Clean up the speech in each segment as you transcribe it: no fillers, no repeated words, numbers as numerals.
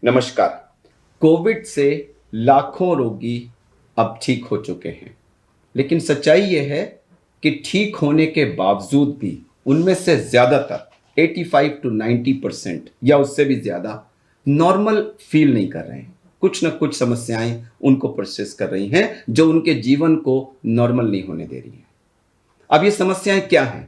नमस्कार। कोविड से लाखों रोगी अब ठीक हो चुके हैं, लेकिन सच्चाई यह है कि ठीक होने के बावजूद भी उनमें से ज़्यादातर 85 टू 90% या उससे भी ज़्यादा नॉर्मल फील नहीं कर रहे हैं। कुछ न कुछ समस्याएं उनको परसिस्ट कर रही हैं, जो उनके जीवन को नॉर्मल नहीं होने दे रही हैं। अब ये समस्याएं क्या हैं,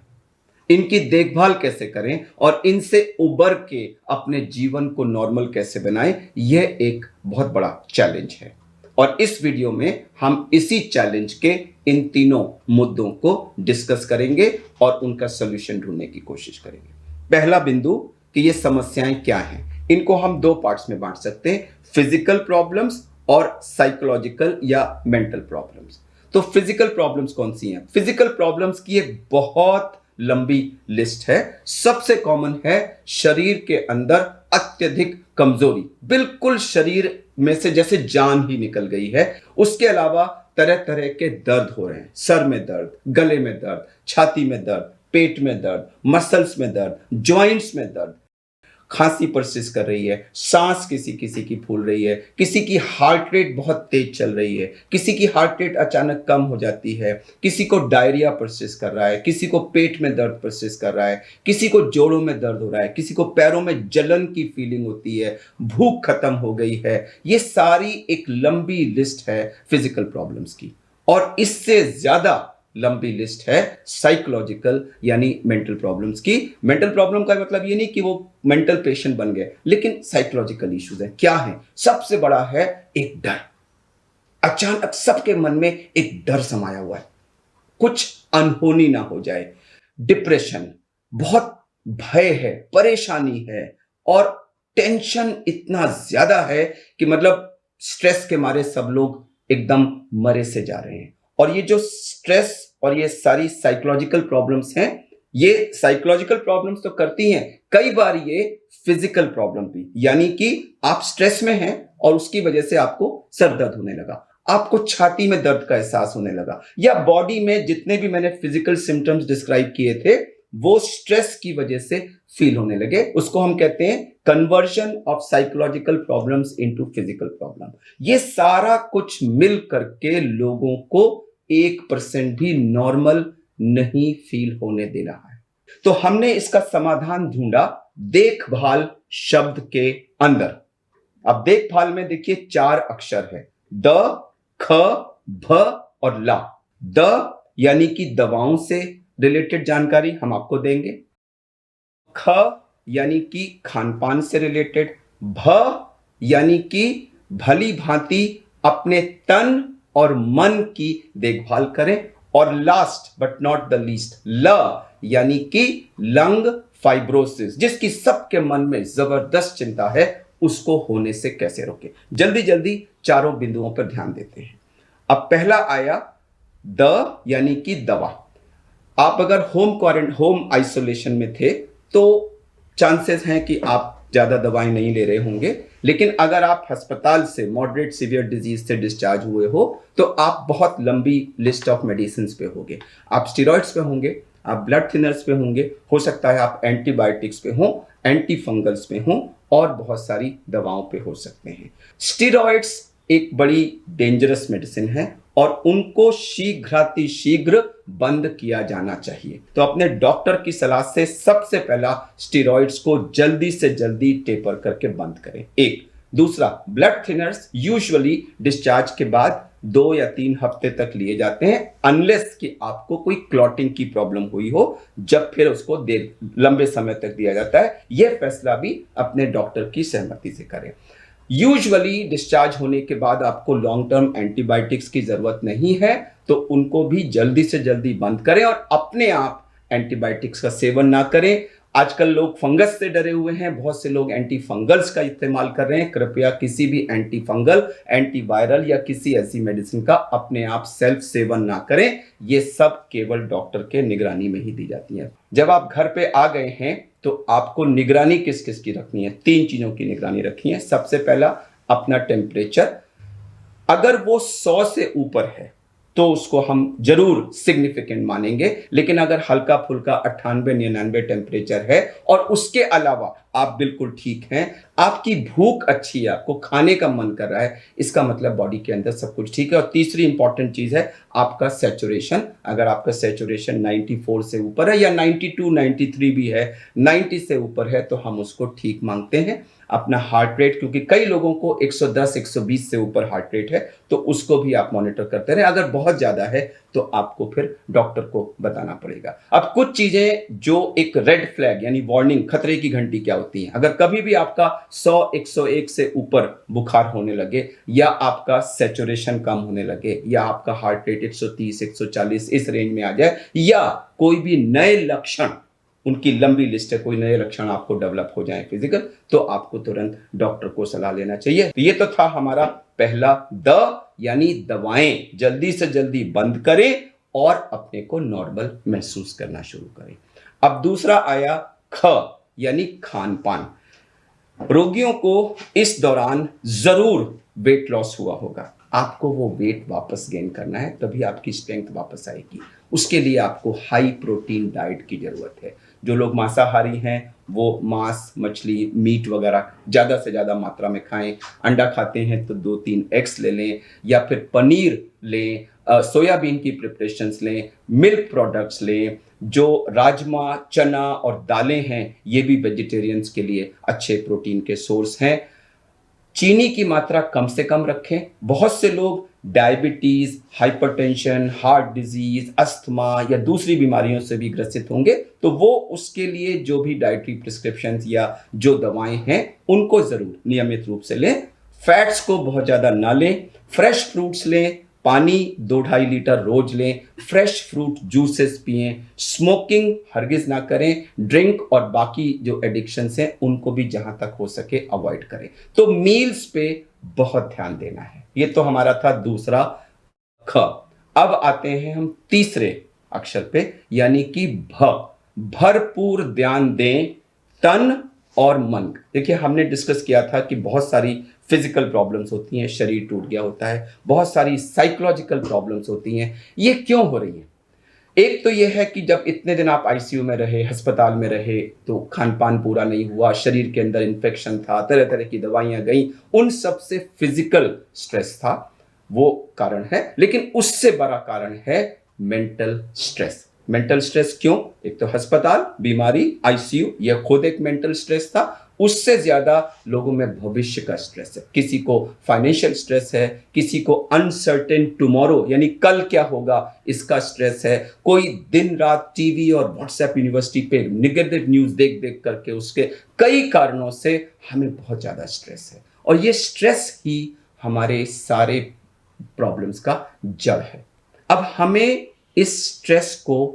इनकी देखभाल कैसे करें और इनसे उबर के अपने जीवन को नॉर्मल कैसे बनाएं, यह एक बहुत बड़ा चैलेंज है। और इस वीडियो में हम इसी चैलेंज के इन तीनों मुद्दों को डिस्कस करेंगे और उनका सॉल्यूशन ढूंढने की कोशिश करेंगे। पहला बिंदु कि ये समस्याएं क्या हैं, इनको हम दो पार्ट्स में बांट सकते हैं, फिजिकल प्रॉब्लम्स और साइकोलॉजिकल या मेंटल प्रॉब्लम्स। तो फिजिकल प्रॉब्लम्स कौन सी हैं? फिजिकल प्रॉब्लम्स की एक बहुत लंबी लिस्ट है। सबसे कॉमन है शरीर के अंदर अत्यधिक कमजोरी, बिल्कुल शरीर में से जैसे जान ही निकल गई है। उसके अलावा तरह तरह के दर्द हो रहे हैं, सर में दर्द, गले में दर्द, छाती में दर्द, पेट में दर्द, मसल्स में दर्द, जॉइंट्स में दर्द, खांसी परसिस्ट कर रही है, सांस किसी किसी की फूल रही है, किसी की हार्ट रेट बहुत तेज चल रही है, किसी की हार्ट रेट अचानक कम हो जाती है, किसी को डायरिया परसिस्ट कर रहा है, किसी को पेट में दर्द परसिस्ट कर रहा है, किसी को जोड़ों में दर्द हो रहा है, किसी को पैरों में जलन की फीलिंग होती है, भूख खत्म हो गई है। ये सारी एक लंबी लिस्ट है फिजिकल प्रॉब्लम्स की। और इससे ज्यादा लंबी लिस्ट है साइकोलॉजिकल यानी मेंटल प्रॉब्लम्स की। मेंटल प्रॉब्लम का मतलब ये नहीं कि वो मेंटल पेशेंट बन गए, लेकिन साइकोलॉजिकल इश्यूज हैं। क्या है? सबसे बड़ा है एक डर। अचानक सबके मन में एक डर समाया हुआ है, कुछ अनहोनी ना हो जाए। डिप्रेशन, बहुत भय है, परेशानी है और टेंशन इतना ज्यादा है कि मतलब स्ट्रेस के मारे सब लोग एकदम मरे से जा रहे हैं। और ये जो स्ट्रेस और ये सारी साइकोलॉजिकल प्रॉब्लम्स हैं, ये साइकोलॉजिकल प्रॉब्लम्स तो करती हैं, कई बार ये फिजिकल प्रॉब्लम भी, यानी कि आप स्ट्रेस में हैं और उसकी वजह से आपको सर दर्द होने लगा, आपको छाती में दर्द का एहसास होने लगा, या बॉडी में जितने भी मैंने फिजिकल सिम्टम्स डिस्क्राइब किए थे वो स्ट्रेस की वजह से फील होने लगे। उसको हम कहते हैं conversion of psychological problems into physical problem. ये सारा कुछ मिल करके लोगों को 1% भी नॉर्मल नहीं फील होने दे रहा है। तो हमने इसका समाधान ढूंढा देखभाल शब्द के अंदर। अब देखभाल में देखिए 4 अक्षर है, द, ख, भ और ला। द यानी कि दवाओं से रिलेटेड जानकारी हम आपको देंगे, ख यानी कि खान पान से रिलेटेड, भ यानी कि भली भांति अपने तन और मन की देखभाल करें, और last but not the least ल यानी कि लंग फाइब्रोसिस, जिसकी सबके मन में जबरदस्त चिंता है, उसको होने से कैसे रोके। जल्दी जल्दी चारों बिंदुओं पर ध्यान देते हैं। अब पहला आया द यानी कि दवा। आप अगर होम आइसोलेशन में थे तो चांसेस हैं कि आप ज्यादा दवाएं नहीं ले रहे होंगे, लेकिन अगर आप अस्पताल से मॉडरेट सीवियर डिजीज से डिस्चार्ज हुए हो तो आप बहुत लंबी लिस्ट ऑफ मेडिसिन पे होंगे। आप स्टेरॉइड्स पे होंगे, आप ब्लड थिनर्स पे होंगे, हो सकता है आप एंटीबायोटिक्स पे हों, एंटी फंगल्स पे हों और बहुत सारी दवाओं पे हो सकते हैं। स्टेरॉइड्स एक बड़ी डेंजरस मेडिसिन है और उनको शीघ्र बंद किया जाना चाहिए। तो अपने डॉक्टर की सलाह से सबसे पहला स्टेरॉइड्स को जल्दी से जल्दी टेपर करके बंद करें। एक दूसरा, ब्लड थिनर्स यूजुअली डिस्चार्ज के बाद 2 या 3 हफ्ते तक लिए जाते हैं, अनलेस कि आपको कोई क्लॉटिंग की प्रॉब्लम हुई हो, जब फिर उसको लंबे समय तक दिया जाता है। यह फैसला भी अपने डॉक्टर की सहमति से करें। यूजुअली डिस्चार्ज होने के बाद आपको लॉन्ग टर्म एंटीबायोटिक्स की जरूरत नहीं है, तो उनको भी जल्दी से जल्दी बंद करें और अपने आप एंटीबायोटिक्स का सेवन ना करें। आजकल लोग फंगस से डरे हुए हैं, बहुत से लोग एंटी फंगल्स का इस्तेमाल कर रहे हैं। कृपया किसी भी एंटी फंगल, एंटीवायरल या किसी ऐसी मेडिसिन का अपने आप सेल्फ सेवन ना करें। ये सब केवल डॉक्टर के निगरानी में ही दी जाती है। जब आप घर पे आ गए हैं तो आपको निगरानी किस किस की रखनी है? 3 चीजों की निगरानी रखनी है। सबसे पहला, अपना टेम्परेचर। अगर वो 100 से ऊपर है तो उसको हम जरूर सिग्निफिकेंट मानेंगे, लेकिन अगर हल्का फुल्का 98-99 टेम्परेचर है और उसके अलावा आप बिल्कुल ठीक हैं, आपकी भूख अच्छी है, आपको खाने का मन कर रहा है, इसका मतलब बॉडी के अंदर सब कुछ ठीक है। और तीसरी इंपॉर्टेंट चीज है आपका सैचुरेशन। अगर आपका सैचुरेशन 94 से ऊपर है या 92 93 भी है, 90 से ऊपर है, तो हम उसको ठीक मांगते हैं। अपना हार्ट रेट, क्योंकि कई लोगों को 110 120 से ऊपर हार्ट रेट है, तो उसको भी आप मॉनिटर करते रहे। अगर बहुत ज्यादा है तो आपको फिर डॉक्टर को बताना पड़ेगा। अब कुछ चीजें जो एक रेड फ्लैग यानी वार्निंग, खतरे की घंटी क्या होती है। अगर कभी भी आपका 100 101 से ऊपर बुखार होने लगे, या आपका सैचुरेशन कम होने लगे, या आपका हार्ट रेट 130 140 इस रेंज में आ जाए, या कोई भी नए लक्षण, उनकी लंबी लिस्ट है, कोई नए लक्षण आपको डेवलप हो जाए फिजिकल, तो आपको तुरंत डॉक्टर को सलाह लेना चाहिए। तो ये तो था हमारा पहला द, यानी दवाएं जल्दी से जल्दी बंद करें और अपने को नॉर्मल महसूस करना शुरू करें। अब दूसरा आया ख, यानी खान पान। रोगियों को इस दौरान जरूर वेट लॉस हुआ होगा, आपको वो वेट वापस गेन करना है, तभी आपकी स्ट्रेंथ वापस आएगी। उसके लिए आपको हाई प्रोटीन डाइट की जरूरत है। जो लोग मांसाहारी हैं वो मांस, मछली, मीट वगैरह ज़्यादा से ज़्यादा मात्रा में खाएं। अंडा खाते हैं तो 2-3 एग्स ले लें, या फिर पनीर लें, सोयाबीन की प्रिपरेशंस लें, मिल्क प्रोडक्ट्स लें। जो राजमा, चना और दालें हैं, ये भी वेजिटेरियंस के लिए अच्छे प्रोटीन के सोर्स हैं। चीनी की मात्रा कम से कम रखें। बहुत से लोग diabetes, hypertension, heart disease, asthma या दूसरी बीमारियों से भी ग्रसित होंगे, तो वो उसके लिए जो भी डाइटरी प्रिस्क्रिप्शंस या जो दवाएं हैं उनको जरूर नियमित रूप से लें। फैट्स को बहुत ज्यादा ना लें, फ्रेश फ्रूट्स लें, पानी 2-2.5 लीटर रोज लें, फ्रेश फ्रूट जूसेस पिएं, स्मोकिंग हरगिज ना करें, ड्रिंक और बाकी जो एडिक्शंस हैं उनको भी जहां तक हो सके अवॉइड करें। तो मील्स पे बहुत ध्यान देना है। ये तो हमारा था दूसरा ख। अब आते हैं हम तीसरे अक्षर पे, यानी कि भ। भरपूर ध्यान दें तन और मन। देखिए, हमने डिस्कस किया था कि बहुत सारी फिजिकल प्रॉब्लम्स होती हैं, शरीर टूट गया होता है, बहुत सारी साइकोलॉजिकल प्रॉब्लम्स होती हैं। ये क्यों हो रही है? एक तो ये है कि जब इतने दिन आप आईसीयू में रहे, अस्पताल में रहे, तो खान पान पूरा नहीं हुआ, शरीर के अंदर इन्फेक्शन था, तरह तरह की दवाइयां गई, उन सब से फिजिकल स्ट्रेस था, वो कारण है। लेकिन उससे बड़ा कारण है मेंटल स्ट्रेस। मेंटल स्ट्रेस क्यों? एक तो अस्पताल, बीमारी, आईसीयू, यह खुद एक मेंटल स्ट्रेस था। उससे ज्यादा लोगों में भविष्य का स्ट्रेस है। किसी को फाइनेंशियल स्ट्रेस है, किसी को अनसर्टेन टुमारो यानी कल क्या होगा इसका स्ट्रेस है। कोई दिन रात टीवी और व्हाट्सएप यूनिवर्सिटी पे निगेटिव न्यूज देख देख करके, उसके कई कारणों से हमें बहुत ज्यादा स्ट्रेस है, और ये स्ट्रेस ही हमारे सारे प्रॉब्लम्स का जड़ है। अब हमें इस स्ट्रेस को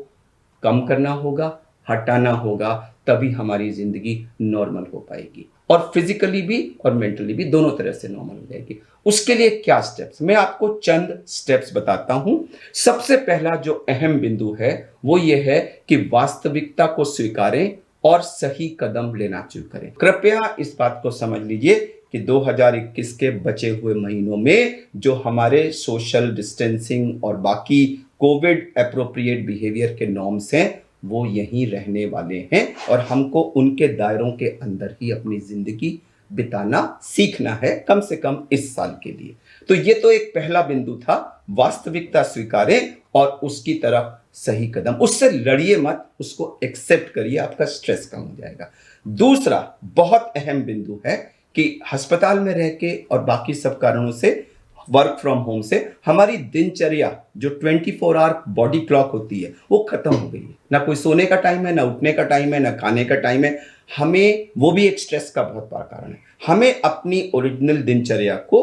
कम करना होगा, हटाना होगा, तभी हमारी जिंदगी नॉर्मल हो पाएगी, और फिजिकली भी और मेंटली भी दोनों तरह से नॉर्मल हो जाएगी। उसके लिए क्या स्टेप्स, मैं आपको चंद स्टेप्स बताता हूं। सबसे पहला जो अहम बिंदु है वो ये है कि वास्तविकता को स्वीकारें और सही कदम लेना शुरू करें। कृपया इस बात को समझ लीजिए कि 2021 के बचे हुए महीनों में जो हमारे सोशल डिस्टेंसिंग और बाकी कोविड एप्रोप्रिएट बिहेवियर के नॉर्म्स हैं वो यहीं रहने वाले हैं, और हमको उनके दायरों के अंदर ही अपनी जिंदगी बिताना सीखना है, कम से कम इस साल के लिए। तो ये तो एक पहला बिंदु था, वास्तविकता स्वीकारें और उसकी तरफ सही कदम, उससे लड़िए मत, उसको एक्सेप्ट करिए, आपका स्ट्रेस कम हो जाएगा। दूसरा बहुत अहम बिंदु है कि अस्पताल में रह के और बाकी सब कारणों से, वर्क फ्रॉम होम से हमारी दिनचर्या जो 24 आवर बॉडी क्लॉक होती है वो खत्म हो गई है। ना कोई सोने का टाइम है, ना उठने का टाइम है, ना खाने का टाइम है। हमें वो भी एक स्ट्रेस का बहुत बड़ा कारण है। हमें अपनी ओरिजिनल दिनचर्या को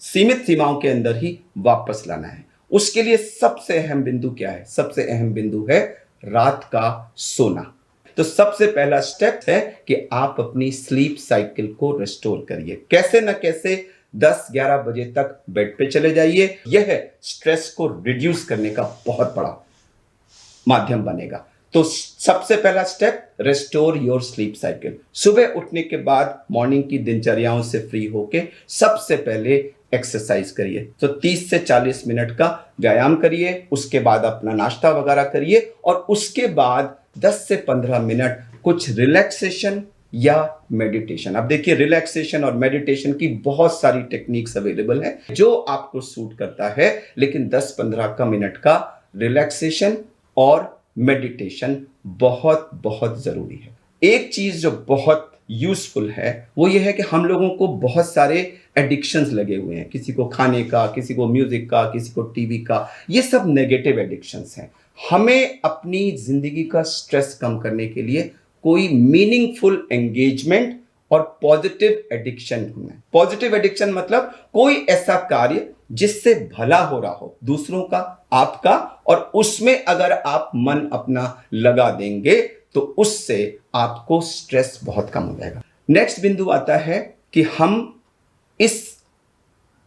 सीमित सीमाओं के अंदर ही वापस लाना है। उसके लिए सबसे अहम बिंदु क्या है? सबसे अहम बिंदु है रात का सोना। तो सबसे पहला स्टेप है कि आप अपनी स्लीप साइकिल को रिस्टोर करिए। कैसे न कैसे 10-11 बजे तक बेड पे चले जाइए। यह स्ट्रेस को रिड्यूस करने का बहुत बड़ा माध्यम बनेगा। तो सबसे पहला step, restore your sleep cycle. सुबह उठने के बाद मॉर्निंग की दिनचर्याओं से फ्री होके सबसे पहले एक्सरसाइज करिए। तो 30 से 40 मिनट का व्यायाम करिए, उसके बाद अपना नाश्ता वगैरह करिए, और उसके बाद 10 से 15 मिनट कुछ रिलैक्सेशन या मेडिटेशन। अब देखिए, रिलैक्सेशन और मेडिटेशन की बहुत सारी टेक्निक्स अवेलेबल हैं जो आपको सूट करता है, लेकिन 10-15 का मिनट का रिलैक्सेशन और मेडिटेशन बहुत बहुत जरूरी है। एक चीज जो बहुत यूजफुल है वो ये है कि हम लोगों को बहुत सारे एडिक्शंस लगे हुए हैं, किसी को खाने का, किसी को म्यूजिक का, किसी को टीवी का। ये सब नेगेटिव एडिक्शंस हैं। हमें अपनी जिंदगी का स्ट्रेस कम करने के लिए कोई मीनिंगफुल एंगेजमेंट और पॉजिटिव एडिक्शन ढूंढना है। पॉजिटिव एडिक्शन मतलब कोई ऐसा कार्य जिससे भला हो रहा हो, दूसरों का, आपका, और उसमें अगर आप मन अपना लगा देंगे तो उससे आपको स्ट्रेस बहुत कम हो जाएगा। नेक्स्ट बिंदु आता है कि हम इस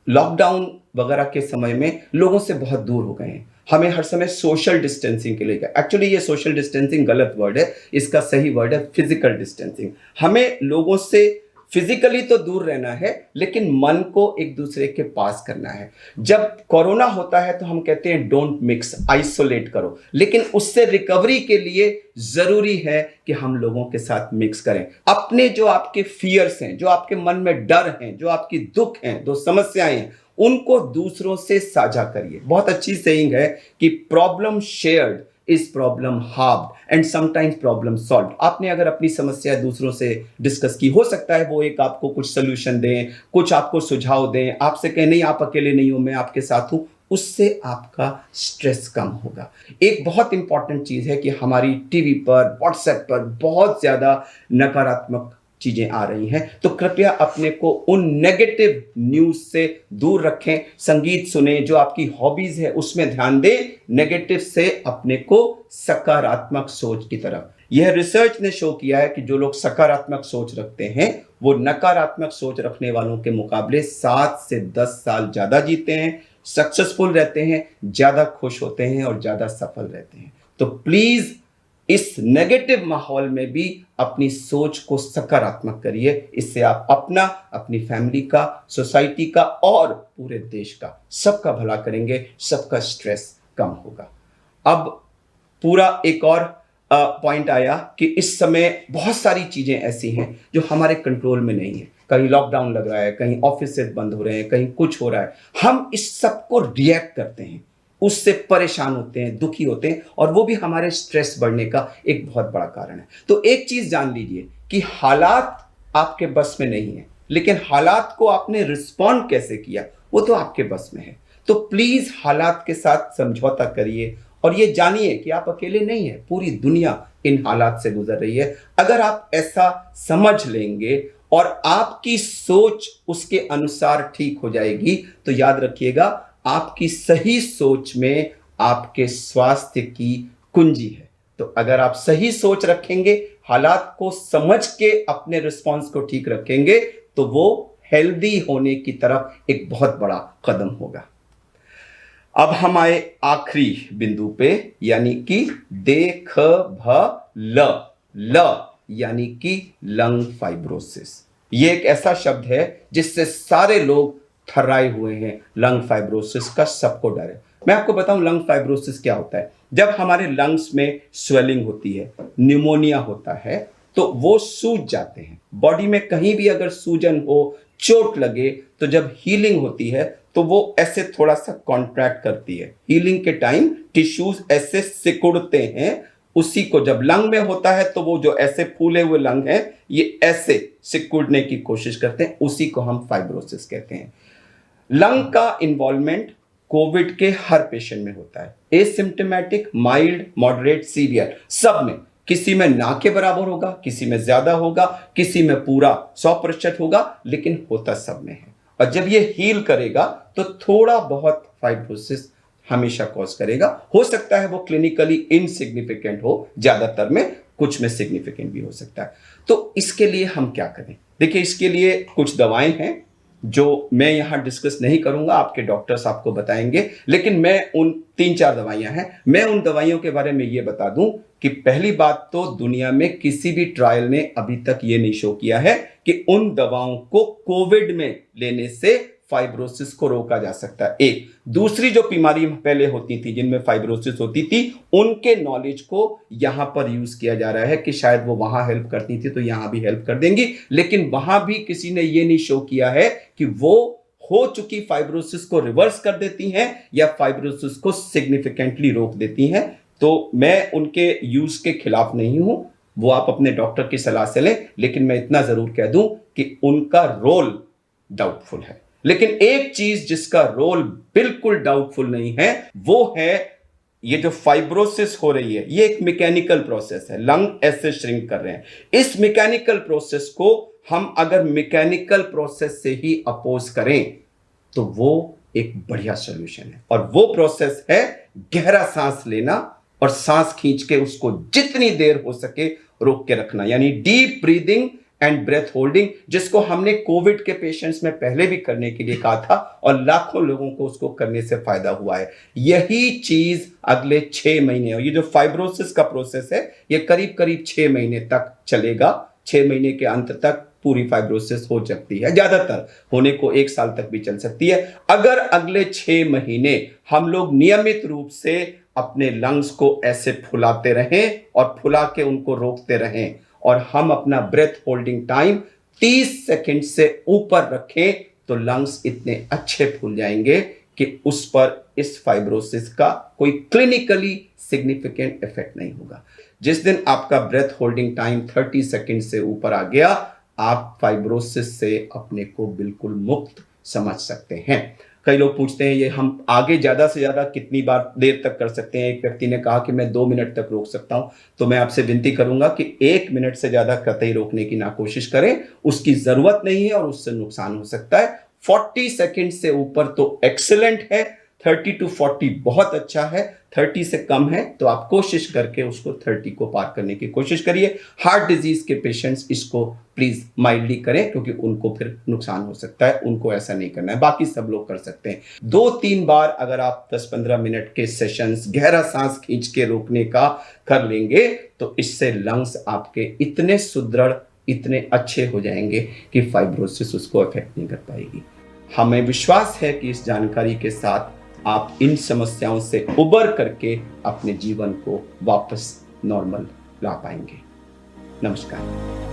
लॉकडाउन वगैरह के समय में लोगों से बहुत दूर हो गए हैं। हमें हर समय सोशल डिस्टेंसिंग के लिए, एक्चुअली ये सोशल डिस्टेंसिंग गलत वर्ड है, इसका सही वर्ड है फिजिकल डिस्टेंसिंग। हमें लोगों से फिजिकली तो दूर रहना है, लेकिन मन को एक दूसरे के पास करना है। जब कोरोना होता है तो हम कहते हैं डोंट मिक्स, आइसोलेट करो, लेकिन उससे रिकवरी के लिए जरूरी है कि हम लोगों के साथ मिक्स करें। अपने जो आपके फियर्स हैं, जो आपके मन में डर हैं, जो आपकी दुख हैं, जो समस्याएं हैं, उनको दूसरों से साझा करिए। बहुत अच्छी सेइंग है कि problem shared is problem halved and sometimes problem solved. आपने अगर अपनी समस्या दूसरों से डिस्कस की, हो सकता है वो एक आपको कुछ सोल्यूशन दें, कुछ आपको सुझाव दें, आपसे कहें नहीं आप अकेले नहीं हो, मैं आपके साथ हूं, उससे आपका स्ट्रेस कम होगा। एक बहुत इंपॉर्टेंट चीज है कि हमारी टीवी पर, व्हाट्सएप पर बहुत ज्यादा नकारात्मक चीजें आ रही हैं, तो कृपया अपने को उन नेगेटिव न्यूज से दूर रखें। संगीत सुने, जो आपकी हॉबीज है उसमें ध्यान दें, नेगेटिव से अपने को सकारात्मक सोच की तरफ। यह रिसर्च ने शो किया है कि जो लोग सकारात्मक सोच रखते हैं वो नकारात्मक सोच रखने वालों के मुकाबले 7 से 10 साल ज्यादा जीते हैं, सक्सेसफुल रहते हैं, ज्यादा खुश होते हैं और ज्यादा सफल रहते हैं। तो प्लीज इस नेगेटिव माहौल में भी अपनी सोच को सकारात्मक करिए। इससे आप अपना, अपनी फैमिली का, सोसाइटी का और पूरे देश का, सबका भला करेंगे, सबका स्ट्रेस कम होगा। अब पूरा एक और पॉइंट आया कि इस समय बहुत सारी चीजें ऐसी हैं जो हमारे कंट्रोल में नहीं है। कहीं लॉकडाउन लग रहा है, कहीं ऑफिस बंद हो रहे हैं, कहीं कुछ हो रहा है। हम इस सब को रिएक्ट करते हैं, उससे परेशान होते हैं, दुखी होते हैं, और वो भी हमारे स्ट्रेस बढ़ने का एक बहुत बड़ा कारण है। तो एक चीज जान लीजिए कि हालात आपके बस में नहीं है, लेकिन हालात को आपने रिस्पॉन्ड कैसे किया वो तो आपके बस में है। तो प्लीज हालात के साथ समझौता करिए और ये जानिए कि आप अकेले नहीं हैं, पूरी दुनिया इन हालात से गुजर रही है। अगर आप ऐसा समझ लेंगे और आपकी सोच उसके अनुसार ठीक हो जाएगी, तो याद रखिएगा आपकी सही सोच में आपके स्वास्थ्य की कुंजी है। तो अगर आप सही सोच रखेंगे, हालात को समझ के अपने रिस्पॉन्स को ठीक रखेंगे, तो वो हेल्दी होने की तरफ एक बहुत बड़ा कदम होगा। अब हम आए आखिरी बिंदु पे, यानी कि देख भ ल यानी कि लंग फाइब्रोसिस। ये एक ऐसा शब्द है जिससे सारे लोग थर्राए हुए हैं। लंग फाइब्रोसिस का सबको डर है। मैं आपको बताऊं लंग फाइब्रोसिस क्या होता है। जब हमारे लंग्स में स्वेलिंग होती है, निमोनिया होता है, तो वो सूज जाते हैं। बॉडी में कहीं भी अगर सूजन हो, चोट लगे, तो जब हीलिंग होती है तो वो ऐसे थोड़ा सा कॉन्ट्रैक्ट करती है। हीलिंग के टाइम टिश्यूज ऐसे सिकुड़ते हैं। उसी को जब लंग में होता है तो वो जो ऐसे फूले हुए लंग हैं, ये ऐसे सिकुड़ने की कोशिश करते हैं, उसी को हम फाइब्रोसिस कहते हैं। लंग का इन्वॉल्वमेंट कोविड के हर पेशेंट में होता है, एसिम्प्टोमेटिक, माइल्ड, मॉडरेट, सीवियर, सब में। किसी में ना के बराबर होगा, किसी में ज्यादा होगा, किसी में पूरा 100% होगा, लेकिन होता सब में है। और जब ये हील करेगा तो थोड़ा बहुत फाइब्रोसिस हमेशा कॉज करेगा। हो सकता है वो क्लिनिकली इनसिग्निफिकेंट हो, ज्यादातर में, कुछ में सिग्निफिकेंट भी हो सकता है। तो इसके लिए हम क्या करें? देखिए, इसके लिए कुछ दवाएं हैं जो मैं यहां डिस्कस नहीं करूंगा, आपके डॉक्टर्स आपको बताएंगे, लेकिन मैं उन 3-4 दवाइयां हैं, मैं उन दवाइयों के बारे में ये बता दूं कि पहली बात तो दुनिया में किसी भी ट्रायल ने अभी तक ये नहीं शो किया है कि उन दवाओं को कोविड में लेने से फाइब्रोसिस को रोका जा सकता है। एक दूसरी जो बीमारी पहले होती थी जिनमें फाइब्रोसिस होती थी, उनके नॉलेज को यहां पर यूज किया जा रहा है कि शायद वो वहां हेल्प करती थी तो यहां भी हेल्प कर देंगी, लेकिन वहां भी किसी ने ये नहीं शो किया है कि वो हो चुकी फाइब्रोसिस को रिवर्स कर देती हैं या फाइब्रोसिस को सिग्निफिकेंटली रोक देती हैं। तो मैं उनके यूज के खिलाफ नहीं हूं, वो आप अपने डॉक्टर की सलाह से लें, लेकिन मैं इतना जरूर कह दूं कि उनका रोल डाउटफुल है। लेकिन एक चीज जिसका रोल बिल्कुल डाउटफुल नहीं है वो है ये जो फाइब्रोसिस हो रही है, ये एक मैकेनिकल प्रोसेस है, लंग ऐसे श्रिंक कर रहे हैं। इस मैकेनिकल प्रोसेस को हम अगर मैकेनिकल प्रोसेस से ही अपोज करें तो वो एक बढ़िया सॉल्यूशन है, और वो प्रोसेस है गहरा सांस लेना और सांस खींच के उसको जितनी देर हो सके रोक के रखना, यानी deep breathing and breath holding, जिसको हमने कोविड के पेशेंट्स में पहले भी करने के लिए कहा था और लाखों लोगों को उसको करने से फायदा हुआ है। यही चीज अगले 6 महीने, और ये जो फाइब्रोसिस का प्रोसेस है ये करीब करीब 6 महीने तक चलेगा। 6 महीने के अंत तक पूरी फाइब्रोसिस हो सकती है, ज्यादातर होने को 1 साल तक भी चल सकती है। अगर अगले 6 महीने हम लोग नियमित रूप से अपने लंग्स को ऐसे फुलाते रहें और फुला के उनको रोकते रहें और हम अपना ब्रेथ होल्डिंग टाइम 30 सेकंड से ऊपर रखें तो लंग्स इतने अच्छे फूल जाएंगे कि उस पर इस फाइब्रोसिस का कोई क्लिनिकली सिग्निफिकेंट इफेक्ट नहीं होगा। जिस दिन आपका ब्रेथ होल्डिंग टाइम 30 सेकंड से ऊपर आ गया, आप फाइब्रोसिस से अपने को बिल्कुल मुक्त समझ सकते हैं। कई लोग पूछते हैं ये हम आगे ज्यादा से ज्यादा कितनी बार देर तक कर सकते हैं। एक व्यक्ति ने कहा कि मैं 2 मिनट तक रोक सकता हूं, तो मैं आपसे विनती करूंगा कि 1 मिनट से ज्यादा कतई रोकने की ना कोशिश करें, उसकी जरूरत नहीं है और उससे नुकसान हो सकता है। 40 सेकंड से ऊपर तो एक्सीलेंट है, 30 to 40 बहुत अच्छा है, 30 से कम है तो आप कोशिश करके उसको 30 को पार करने की कोशिश करिए। हार्ट डिजीज के पेशेंट्स इसको प्लीज माइल्डली करें क्योंकि उनको फिर नुकसान हो सकता है, उनको ऐसा नहीं करना है, बाकी सब लोग कर सकते हैं। 2-3 बार अगर आप 10-15 मिनट के सेशंस गहरा सांस खींच के रोकने का कर लेंगे तो इससे लंग्स आपके इतने सुदृढ़, इतने अच्छे हो जाएंगे कि फाइब्रोसिस उसको अफेक्ट नहीं कर पाएगी। हमें विश्वास है कि इस जानकारी के साथ आप इन समस्याओं से उबर करके अपने जीवन को वापस नॉर्मल ला पाएंगे। नमस्कार।